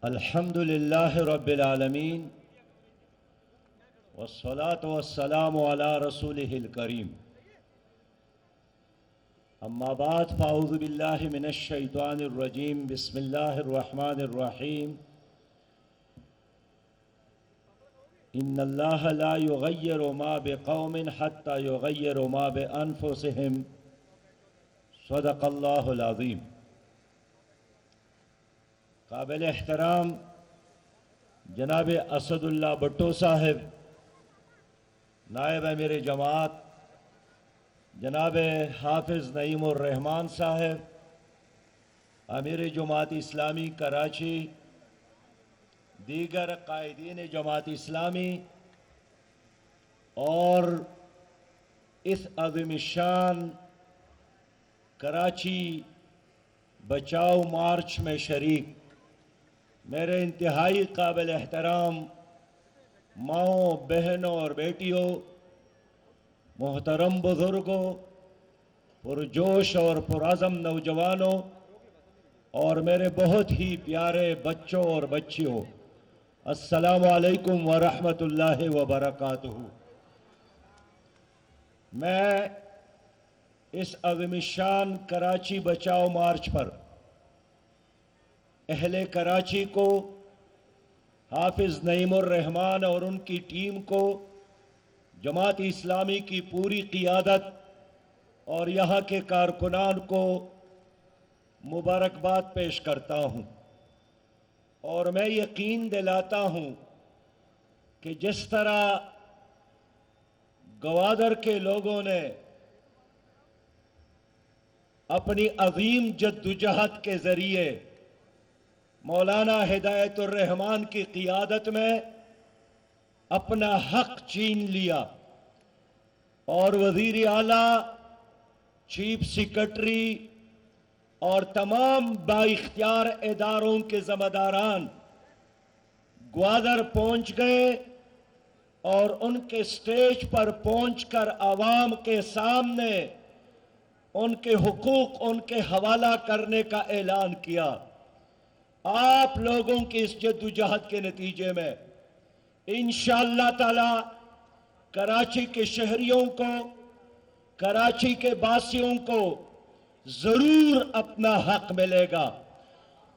الحمد للہ رب العالمین والصلاة والسلام على رسوله الكریم اما بعد فاعوذ باللہ من الشیطان الرجیم بسم اللہ الرحمن الرحیم ان اللہ لا یغیر ما بقوم حتی یغیر ما بانفسهم صدق اللہ العظیم۔ قابل احترام جناب اسد اللہ بٹو صاحب، نائب امیر جماعت جناب حافظ نعیم الرحمان صاحب، امیر جماعت اسلامی کراچی، دیگر قائدین جماعت اسلامی اور اس عظیم الشان کراچی بچاؤ مارچ میں شریک میرے انتہائی قابل احترام ماؤں، بہنوں اور بیٹیوں، محترم بزرگوں، پرجوش اور پرعزم نوجوانوں اور میرے بہت ہی پیارے بچوں اور بچیوں، السلام علیکم ورحمۃ اللہ وبرکاتہ۔ میں اس عظیم الشان کراچی بچاؤ مارچ پر اہل کراچی کو، حافظ نعیم الرحمان اور ان کی ٹیم کو، جماعت اسلامی کی پوری قیادت اور یہاں کے کارکنان کو مبارکباد پیش کرتا ہوں، اور میں یقین دلاتا ہوں کہ جس طرح گوادر کے لوگوں نے اپنی عظیم جدوجہد کے ذریعے مولانا ہدایت الرحمان کی قیادت میں اپنا حق چھین لیا اور وزیر اعلیٰ، چیف سیکرٹری اور تمام بااختیار اداروں کے ذمہ داران گوادر پہنچ گئے اور ان کے سٹیج پر پہنچ کر عوام کے سامنے ان کے حقوق ان کے حوالہ کرنے کا اعلان کیا۔ آپ لوگوں کی اس جدوجہد کے نتیجے میں انشاءاللہ تعالی کراچی کے شہریوں کو، کراچی کے باسیوں کو ضرور اپنا حق ملے گا،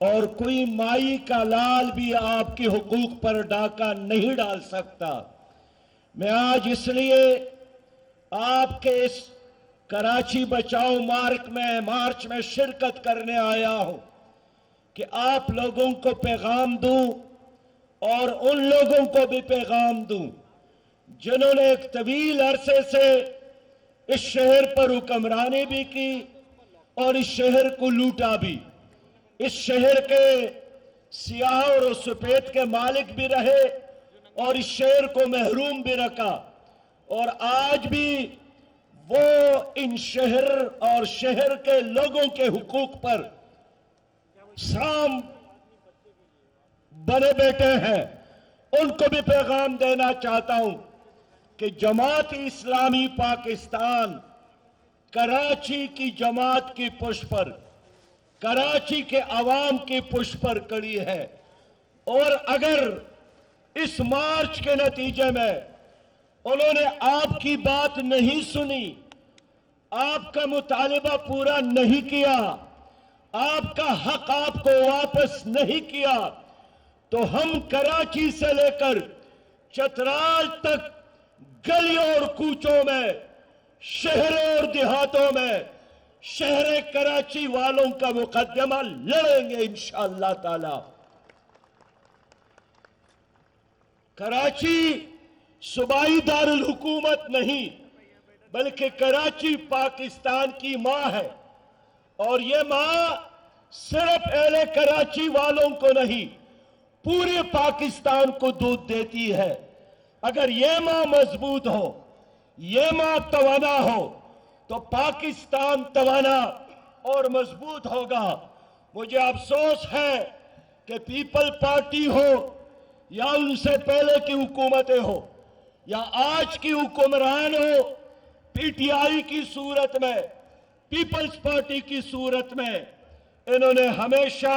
اور کوئی مائی کا لال بھی آپ کے حقوق پر ڈاکہ نہیں ڈال سکتا۔ میں آج اس لیے آپ کے اس کراچی بچاؤ مارچ میں شرکت کرنے آیا ہوں کہ آپ لوگوں کو پیغام دوں اور ان لوگوں کو بھی پیغام دوں جنہوں نے ایک طویل عرصے سے اس شہر پر حکمرانی بھی کی اور اس شہر کو لوٹا بھی، اس شہر کے سیاہ اور سفید کے مالک بھی رہے اور اس شہر کو محروم بھی رکھا، اور آج بھی وہ ان شہر اور شہر کے لوگوں کے حقوق پر سام بنے بیٹھے ہیں۔ ان کو بھی پیغام دینا چاہتا ہوں کہ جماعت اسلامی پاکستان کراچی کی جماعت کی پشت پر، کراچی کے عوام کی پشت پر کڑی ہے، اور اگر اس مارچ کے نتیجے میں انہوں نے آپ کی بات نہیں سنی، آپ کا مطالبہ پورا نہیں کیا، آپ کا حق آپ کو واپس نہیں کیا، تو ہم کراچی سے لے کر چترال تک گلیوں اور کوچوں میں، شہروں اور دیہاتوں میں شہر کراچی والوں کا مقدمہ لڑیں گے انشاءاللہ تعالی۔ کراچی صوبائی دارالحکومت نہیں بلکہ کراچی پاکستان کی ماں ہے، اور یہ ماں صرف اہل کراچی والوں کو نہیں پورے پاکستان کو دودھ دیتی ہے۔ اگر یہ ماں مضبوط ہو، یہ ماں توانا ہو، تو پاکستان توانا اور مضبوط ہوگا۔ مجھے افسوس ہے کہ پیپل پارٹی ہو یا ان سے پہلے کی حکومتیں ہو یا آج کی حکمران ہو، پی ٹی آئی کی صورت میں، پیپلز پارٹی کی صورت میں، انہوں نے ہمیشہ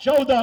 14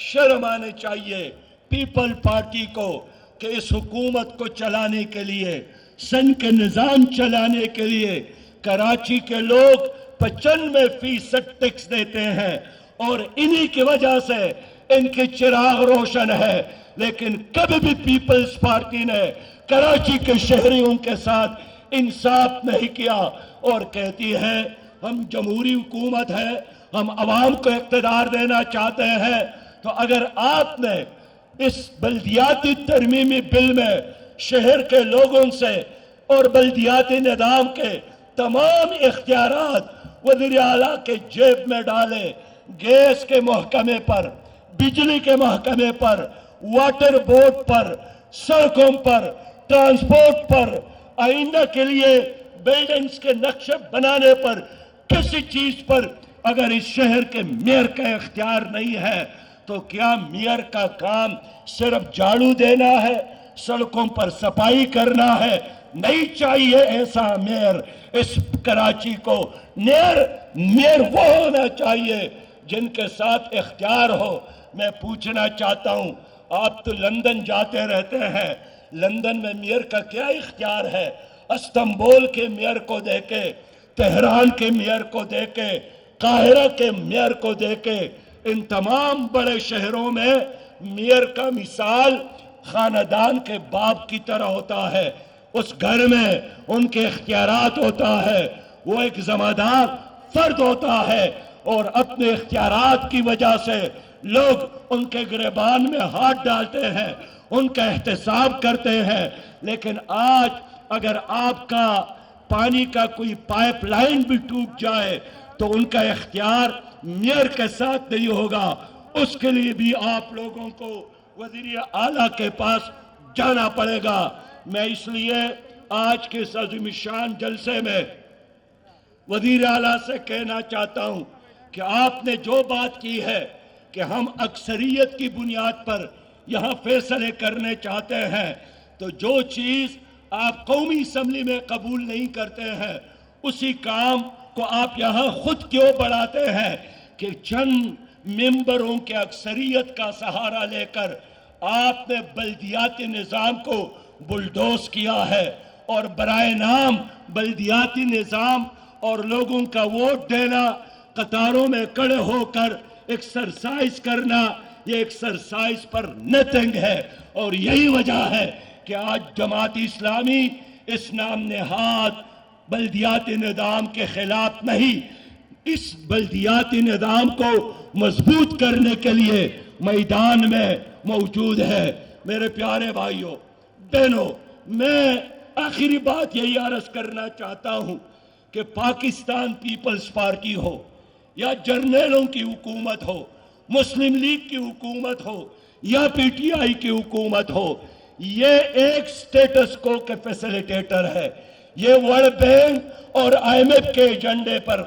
شرم آنے چاہیے پیپل پارٹی کو کہ اس حکومت کو چلانے کے لیے، سن کے نظام چلانے کے لیے کراچی کے لوگ 95% ٹیکس دیتے ہیں اور انہی کی وجہ سے ان کی چراغ روشن ہے، لیکن کبھی بھی پیپلز پارٹی نے کراچی کے شہریوں کے ساتھ انصاف نہیں کیا اور کہتی ہے ہم جمہوری حکومت ہے، ہم عوام کو اقتدار دینا چاہتے ہیں۔ تو اگر آپ نے اس بلدیاتی ترمیمی بل میں شہر کے لوگوں سے اور بلدیاتی نظام کے تمام اختیارات وزیر اعلیٰ کے جیب میں ڈالے، گیس کے محکمے پر، بجلی کے محکمے پر، واٹر بورڈ پر، سڑکوں پر، ٹرانسپورٹ پر، آئندہ کے لیے بلڈنگز کے نقشے بنانے پر، کسی چیز پر اگر اس شہر کے میئر کا اختیار نہیں ہے تو کیا میئر کا کام صرف جھاڑو دینا ہے، سڑکوں پر صفائی کرنا ہے؟ نہیں چاہیے ایسا میئر اس کراچی کو۔ میئر وہ ہونا چاہیے جن کے ساتھ اختیار ہو۔ میں پوچھنا چاہتا ہوں، آپ تو لندن جاتے رہتے ہیں، لندن میں میئر کا کیا اختیار ہے؟ استنبول کے میئر کو دیکھے، تہران کے میئر کو دیکھے، قاہرہ کے میئر کو دیکھے، ان تمام بڑے شہروں میں میئر کا مثال خاندان کے باپ کی طرح ہوتا ہے۔ اس گھر میں ان کے اختیارات ہوتا ہے، وہ ایک ذمہ دار فرد ہوتا ہے اور اپنے اختیارات کی وجہ سے لوگ ان کے گریبان میں ہاتھ ڈالتے ہیں، ان کا احتساب کرتے ہیں۔ لیکن آج اگر آپ کا پانی کا کوئی پائپ لائن بھی ٹوٹ جائے تو ان کا اختیار میئر کے ساتھ نہیں ہوگا، اس کے لیے بھی آپ لوگوں کو وزیر اعلیٰ کے پاس جانا پڑے گا۔ میں اس لیے آج کے اس عظیم الشان جلسے میں وزیر اعلیٰ سے کہنا چاہتا ہوں کہ آپ نے جو بات کی ہے کہ ہم اکثریت کی بنیاد پر یہاں فیصلے کرنے چاہتے ہیں، تو جو چیز آپ قومی اسمبلی میں قبول نہیں کرتے ہیں اسی کام کو آپ یہاں خود کیوں بڑھاتے ہیں کہ چند ممبروں کے اکثریت کا سہارا لے کر آپ نے بلدیاتی نظام کو بلڈوز کیا ہے اور برائے نام بلدیاتی نظام اور لوگوں کا ووٹ دینا، قطاروں میں کھڑے ہو کر ایکسرسائز کرنا، یہ ایکسرسائز پر نتھنگ ہے۔ اور یہی وجہ ہے کہ آج جماعت اسلامی اس نام نہاد بلدیاتی نظام کے خلاف نہیں، اس بلدیاتی نظام کو مضبوط کرنے کے لیے میدان میں موجود ہے۔ میرے پیارے بھائیوں بہنوں، میں آخری بات یہی عرض کرنا چاہتا ہوں کہ پاکستان پیپلز پارٹی ہو یا جرنیلوں کی حکومت ہو، مسلم لیگ کی حکومت ہو یا پی ٹی آئی کی حکومت ہو، یہ ایک سٹیٹس کو کے فیسیلیٹیٹر ہے۔ یہ ورلڈ بینک اور آئی ایم ایف کے ایجنڈے پر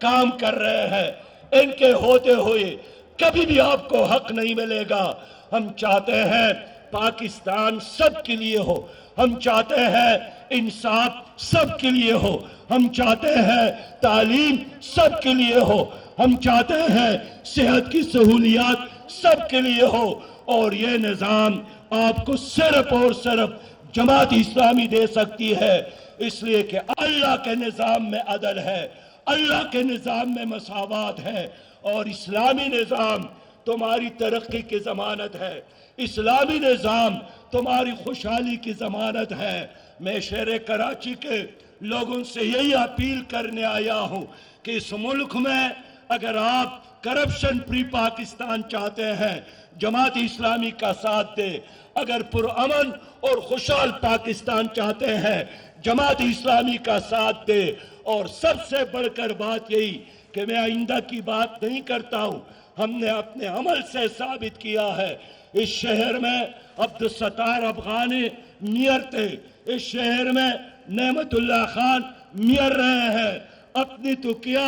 کام کر رہے ہیں۔ ان کے ہوتے ہوئے کبھی بھی آپ کو حق نہیں ملے گا۔ ہم چاہتے ہیں پاکستان سب کے لیے ہو، ہم چاہتے ہیں انصاف سب کے لیے ہو، ہم چاہتے ہیں تعلیم سب کے لیے ہو، ہم چاہتے ہیں صحت کی سہولیات سب کے لیے ہو، اور یہ نظام آپ کو صرف اور صرف جماعت اسلامی دے سکتی ہے، اس لیے کہ اللہ کے نظام میں عدل ہے، اللہ کے نظام میں مساوات ہے، اور اسلامی نظام تمہاری ترقی کی ضمانت ہے، اسلامی نظام تمہاری خوشحالی کی ضمانت ہے۔ میں شہر کراچی کے لوگوں سے یہی اپیل کرنے آیا ہوں کہ اس ملک میں اگر آپ کرپشن فری پاکستان چاہتے ہیں، جماعت اسلامی کا ساتھ دے۔ اگر پرامن اور خوشحال پاکستان چاہتے ہیں، جماعت اسلامی کا ساتھ دے۔ اور سب سے بڑھ کر بات یہی کہ میں آئندہ کی بات نہیں کرتا ہوں، ہم نے اپنے عمل سے ثابت کیا ہے۔ اس شہر میں عبدالستار افغانی میئر تھے، اس شہر میں نعمت اللہ خان میئر رہے ہیں۔ اپنی تو کیا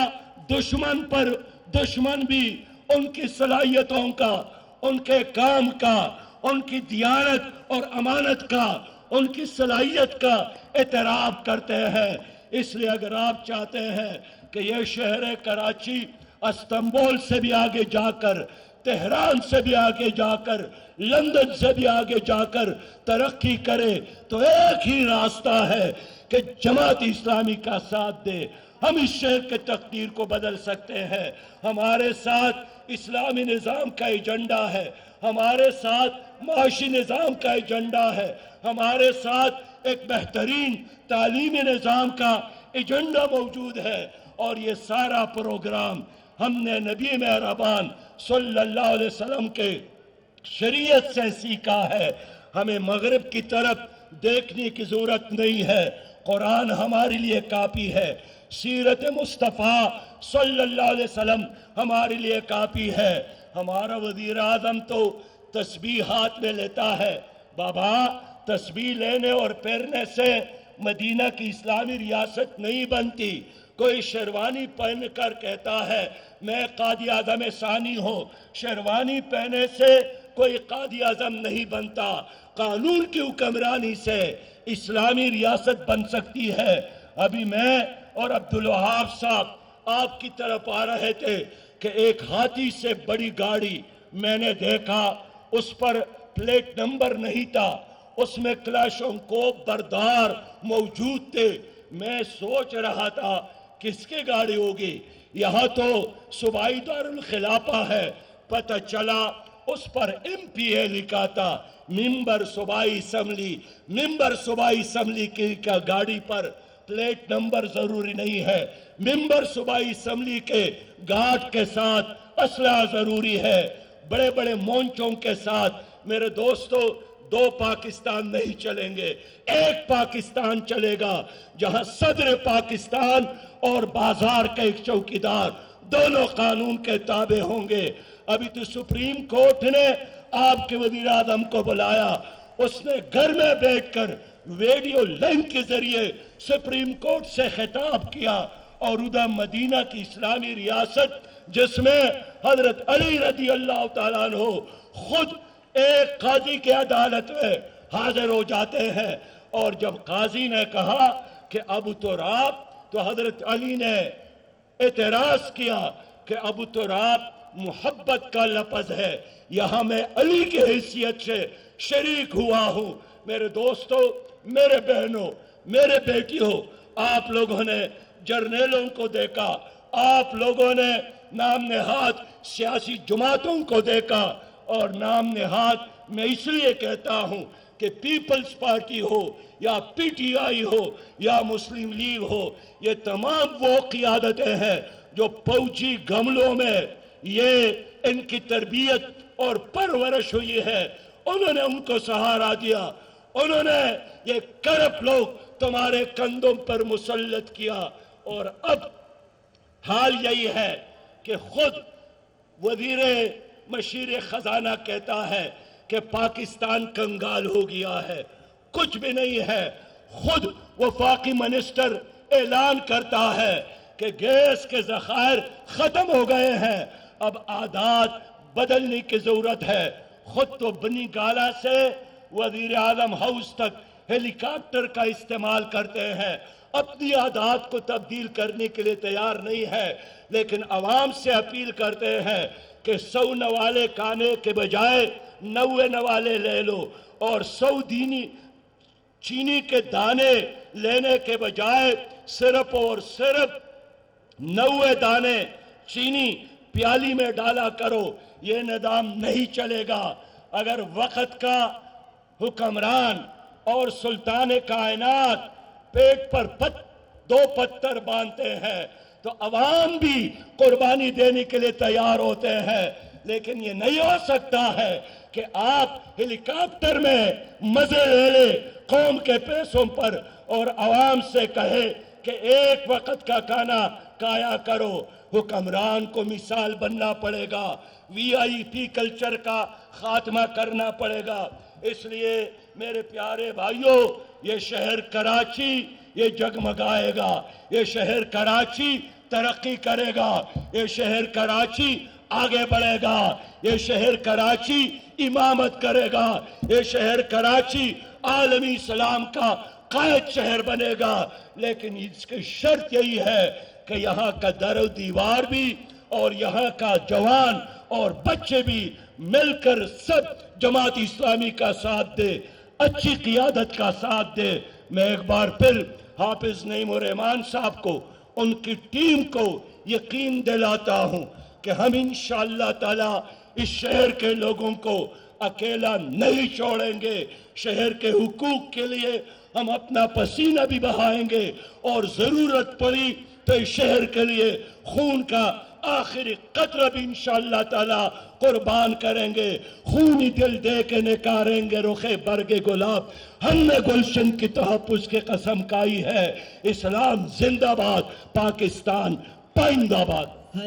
دشمن پر دشمن بھی ان کی صلاحیتوں کا، ان کے کام کا، ان کی دیانت اور امانت کا، ان کی صلاحیت کا اعتراف کرتے ہیں۔ اس لیے اگر آپ چاہتے ہیں کہ یہ شہر کراچی استنبول سے بھی آگے جا کر تہران سے بھی آگے جا کر، لندن سے بھی آگے جا کر ترقی کرے تو ایک ہی راستہ ہے کہ جماعت اسلامی کا ساتھ دے۔ ہم اس شہر کے تقدیر کو بدل سکتے ہیں۔ ہمارے ساتھ اسلامی نظام کا ایجنڈا ہے، ہمارے ساتھ معاشی نظام کا ایجنڈا ہے، ہمارے ساتھ ایک بہترین تعلیمی نظام کا ایجنڈا موجود ہے، اور یہ سارا پروگرام ہم نے نبی مہربان صلی اللہ علیہ وسلم کے شریعت سے سیکھا ہے۔ ہمیں مغرب کی طرف دیکھنے کی ضرورت نہیں ہے، قرآن ہمارے لیے کافی ہے، سیرت مصطفیٰ صلی اللہ علیہ وسلم ہمارے لیے کافی ہے۔ ہمارا وزیر اعظم تو تسبیح ہاتھ میں لیتا ہے۔ بابا، تسبیح لینے اور پھیرنے سے مدینہ کی اسلامی ریاست نہیں بنتی۔ کوئی شیروانی پہن کر کہتا ہے میں قائد اعظم ثانی ہوں، شیروانی پہنے سے کوئی قائد اعظم نہیں بنتا۔ قانون کی حکمرانی سے اسلامی ریاست بن سکتی ہے۔ ابھی میں اور عبدالوہاب صاحب آپ کی طرف آ رہے تھے کہ ایک ہاتھی سے بڑی گاڑی میں نے دیکھا، اس پر پلیٹ نمبر نہیں تھا، اس میں کلاشنکوف بردار موجود تھے۔ میں سوچ رہا تھا کس کی گاڑی ہوگی؟ یہاں تو صوبائی دارالخلافہ ہے، پتہ چلا اس پر MPA لکھا تھا، ممبر صوبائی اسمبلی۔ ممبر صوبائی اسمبلی کی گاڑی پر پلیٹ نمبر ضروری نہیں ہے، ممبر صوبائی اسمبلی کے گارڈ کے ساتھ اسلحہ ضروری ہے، بڑے بڑے مونچوں کے ساتھ۔ میرے دوستو، دو پاکستان نہیں چلیں گے، ایک پاکستان چلے گا جہاں صدر پاکستان اور بازار کا ایک چوکیدار دونوں قانون کے تابع ہوں گے۔ ابھی تو سپریم کورٹ نے آپ کے وزیر اعظم کو بلایا، اس نے گھر میں بیٹھ کر ویڈیو لنک کے ذریعے سپریم کورٹ سے خطاب کیا، اور ادھر مدینہ کی اسلامی ریاست جس میں حضرت علی رضی اللہ تعالیٰ عنہ خود ایک قاضی کی عدالت میں حاضر ہو جاتے ہیں، اور جب قاضی نے کہا کہ ابو تراب، تو حضرت علی نے اعتراض کیا کہ ابو تراب محبت کا لفظ ہے، یہاں میں علی کی حیثیت سے شریک ہوا ہوں۔ میرے دوستو، میرے بہنوں، میرے بیٹیوں، آپ لوگوں نے جرنیلوں کو دیکھا، آپ لوگوں نے نام نہاد سیاسی جماعتوں کو دیکھا، اور نام نہاد میں اس لیے کہتا ہوں کہ پیپلز پارٹی ہو یا PTI ہو یا مسلم لیگ ہو، یہ تمام وہ قیادتیں ہیں جو فوجی گملوں میں یہ ان کی تربیت اور پرورش ہوئی ہے، انہوں نے ان کو سہارا دیا، انہوں نے یہ کرپٹ لوگ تمہارے کندھوں پر مسلط کیا، اور اب حال یہی ہے کہ خود وزیر مشیر خزانہ کہتا ہے کہ پاکستان کنگال ہو گیا ہے، کچھ بھی نہیں ہے۔ خود وفاقی منسٹر اعلان کرتا ہے کہ گیس کے ذخائر ختم ہو گئے ہیں، اب عادات بدلنے کی ضرورت ہے۔ خود تو بنی گالا سے وزیر اعظم ہاؤس تک ہیلی کاپٹر کا استعمال کرتے ہیں، اپنی عادات کو تبدیل کرنے کے لیے تیار نہیں ہے، لیکن عوام سے اپیل کرتے ہیں کہ 100 نوالے کھانے کے بجائے 90 نوالے لے لو، اور 100 چینی کے دانے لینے کے بجائے صرف اور صرف 90 دانے چینی پیالی میں ڈالا کرو۔ یہ نظام نہیں چلے گا۔ اگر وقت کا حکمران اور سلطان کائنات پیٹ پر دو پتھر باندھتے ہیں تو عوام بھی قربانی دینے کے لیے تیار ہوتے ہیں، لیکن یہ نہیں ہو سکتا ہے کہ آپ ہیلی کاپٹر میں مزے لے لے قوم کے پیسوں پر اور عوام سے کہے کہ ایک وقت کا کھانا کھایا کرو۔ حکمران کو مثال بننا پڑے گا، VIP کلچر کا خاتمہ کرنا پڑے گا۔ اس لیے میرے پیارے بھائیوں، یہ شہر کراچی یہ جگمگائے گا، یہ شہر کراچی ترقی کرے گا، یہ شہر کراچی آگے بڑھے گا، یہ شہر کراچی امامت کرے گا، یہ شہر کراچی عالمی اسلام کا قائد شہر بنے گا۔ لیکن اس کی شرط یہی ہے کہ یہاں کا در و دیوار بھی اور یہاں کا جوان اور بچے بھی مل کر سب جماعت اسلامی کا ساتھ دے، اچھی قیادت کا ساتھ دے۔ میں ایک بار پھر حافظ نعیم الرحمان صاحب کو، ان کی ٹیم کو یقین دلاتا ہوں کہ ہم انشاءاللہ تعالی اس شہر کے لوگوں کو اکیلا نہیں چھوڑیں گے۔ شہر کے حقوق کے لیے ہم اپنا پسینہ بھی بہائیں گے، اور ضرورت پڑی تو اس شہر کے لیے خون کا آخری قطرہ بھی انشاءاللہ تعالی قربان کریں گے۔ خونی دل دے کے نکاریں گے رخِ برگ گلاب، ہم نے گلشن کی تحفظ کی قسم کھائی ہے۔ اسلام زندہ باد، پاکستان پائندہ باد۔